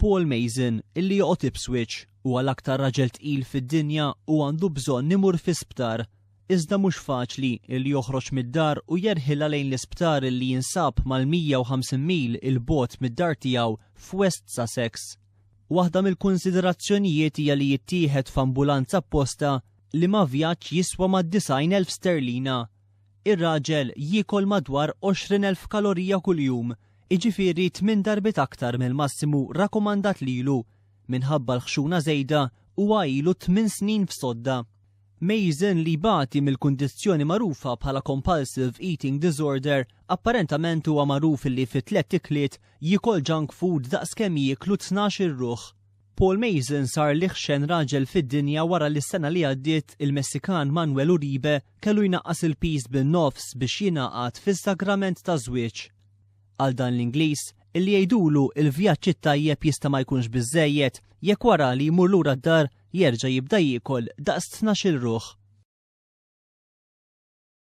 Paul Mason illi joqgħod Ipswich huwa l-aktar raġel tqil fid-dinja u għandu bżonn imur fi sptar. Iżda mhux faċli illi joħroġ mid-dar u jerħilha lejn l-isptar illi jinsab mal-150 mil il-bogħod mid-dar tiegħu f'West Sussex. Waħda mill-kunsiderazzjonijiet hija li jittieħed f'ambulanza apposta li ma' vjaġġ jiswa ma' 90,000 sterlina. Ir-raġel jiekol madwar 20,000 kalorija kuljum, jiġifieri 8 darbit aktar mill-massimu rakkomandat lilu minħabba l-ħxuna żejda huwa ilu 8 snin f'sodda. Mason li bagħti mill-kundizzjoni magħrufa bħala compulsive eating disorder apparentament huwa magħruf li fi 3 ikliet jiekol junk food daqskemm jieklu 12 ruħ. Paul Mason sar l-iħxen raġel fid-dinja wara li s-sena li għaddiet il-Messikan Manuel Uribe kellu jnaqqas il-pis bin-nofs biex jingħaqad fis-sagrament ta' żwieġ. Għal dan l-Ingliż illi jgħidulu il-vjaġġ it-tajjeb jista' ma jkunx biżżejjed jekk wara li jmur lura d-dar jerġa' jibda jiekol daqs 12 ruħ.